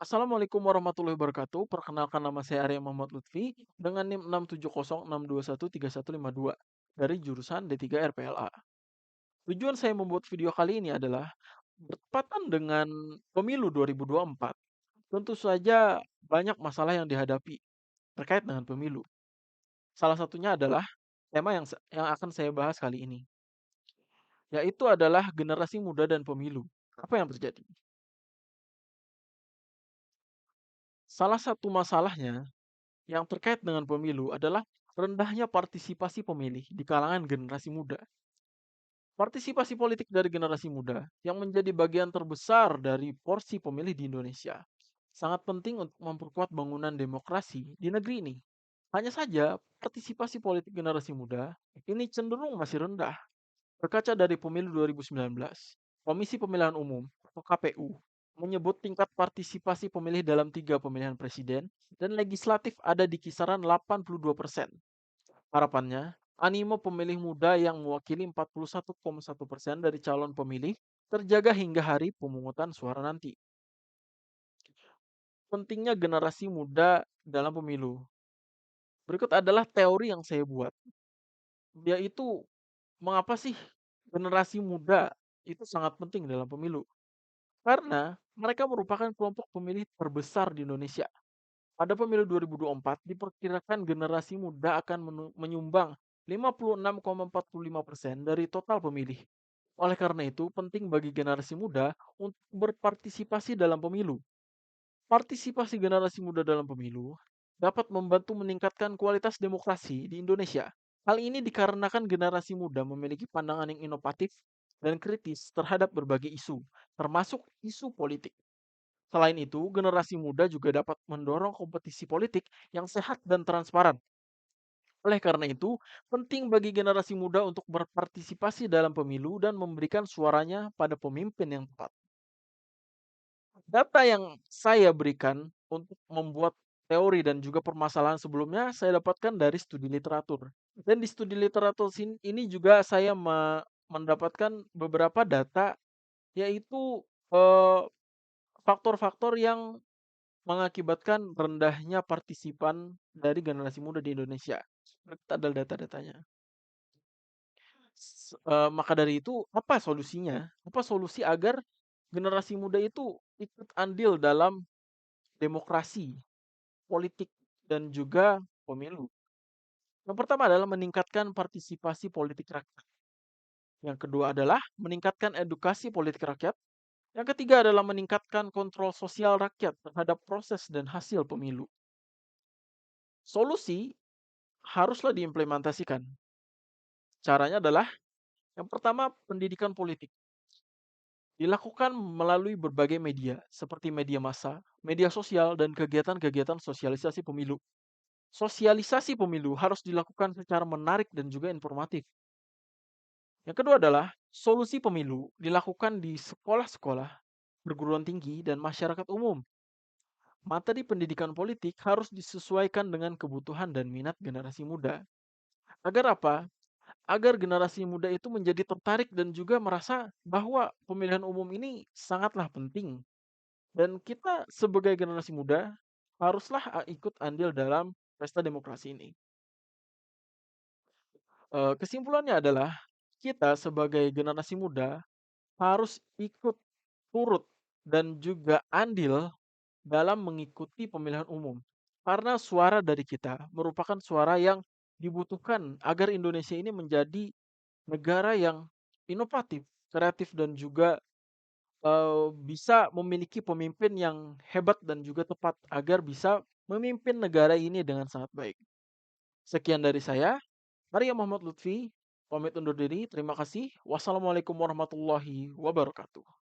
Assalamualaikum warahmatullahi wabarakatuh. Perkenalkan nama saya Arya Muhammad Lutfi dengan NIM 67060213152 dari jurusan D3 RPLA. Tujuan saya membuat video kali ini adalah bertepatan dengan pemilu 2024. Tentu saja banyak masalah yang dihadapi terkait dengan pemilu. Salah satunya adalah tema yang akan saya bahas kali ini, yaitu adalah generasi muda dan pemilu. Apa yang terjadi? Salah satu masalahnya yang terkait dengan pemilu adalah rendahnya partisipasi pemilih di kalangan generasi muda. Partisipasi politik dari generasi muda yang menjadi bagian terbesar dari porsi pemilih di Indonesia sangat penting untuk memperkuat bangunan demokrasi di negeri ini. Hanya saja, partisipasi politik generasi muda ini cenderung masih rendah. Berkaca dari pemilu 2019, Komisi Pemilihan Umum atau KPU menyebut tingkat partisipasi pemilih dalam tiga pemilihan presiden dan legislatif ada di kisaran 82%. Harapannya, animo pemilih muda yang mewakili 41,1% dari calon pemilih terjaga hingga hari pemungutan suara nanti. Pentingnya generasi muda dalam pemilu. Berikut adalah teori yang saya buat, yaitu mengapa sih generasi muda itu sangat penting dalam pemilu. Karena mereka merupakan kelompok pemilih terbesar di Indonesia. Pada pemilu 2024, diperkirakan generasi muda akan menyumbang 56,45% dari total pemilih. Oleh karena itu, penting bagi generasi muda untuk berpartisipasi dalam pemilu. Partisipasi generasi muda dalam pemilu dapat membantu meningkatkan kualitas demokrasi di Indonesia. Hal ini dikarenakan generasi muda memiliki pandangan yang inovatif dan kritis terhadap berbagai isu, termasuk isu politik. Selain itu, generasi muda juga dapat mendorong kompetisi politik yang sehat dan transparan. Oleh karena itu, penting bagi generasi muda untuk berpartisipasi dalam pemilu dan memberikan suaranya pada pemimpin yang tepat. Data yang saya berikan untuk membuat teori dan juga permasalahan sebelumnya saya dapatkan dari studi literatur. Dan di studi literatur ini juga saya mendapatkan beberapa data, yaitu eh, faktor-faktor yang mengakibatkan rendahnya partisipan dari generasi muda di Indonesia. Berikut adalah data-datanya. Maka dari itu, apa solusinya? Apa solusi agar generasi muda itu ikut andil dalam demokrasi, politik, dan juga pemilu? Yang pertama adalah meningkatkan partisipasi politik rakyat. Yang kedua adalah meningkatkan edukasi politik rakyat. Yang ketiga adalah meningkatkan kontrol sosial rakyat terhadap proses dan hasil pemilu. Solusi haruslah diimplementasikan. Caranya adalah yang pertama pendidikan politik. Dilakukan melalui berbagai media seperti media massa, media sosial, dan kegiatan-kegiatan sosialisasi pemilu. Sosialisasi pemilu harus dilakukan secara menarik dan juga informatif. Yang kedua adalah solusi pemilu dilakukan di sekolah-sekolah, perguruan tinggi, dan masyarakat umum. Materi pendidikan politik harus disesuaikan dengan kebutuhan dan minat generasi muda. Agar apa? Agar generasi muda itu menjadi tertarik dan juga merasa bahwa pemilihan umum ini sangatlah penting. Dan kita sebagai generasi muda haruslah ikut andil dalam pesta demokrasi ini. Kesimpulannya adalah kita sebagai generasi muda harus ikut turut dan juga andil dalam mengikuti pemilihan umum. Karena suara dari kita merupakan suara yang dibutuhkan agar Indonesia ini menjadi negara yang inovatif, kreatif, dan juga bisa memiliki pemimpin yang hebat dan juga tepat agar bisa memimpin negara ini dengan sangat baik. Sekian dari saya, Arya Muhammad Lutfi, pamit undur diri. Terima kasih. Wassalamualaikum warahmatullahi wabarakatuh.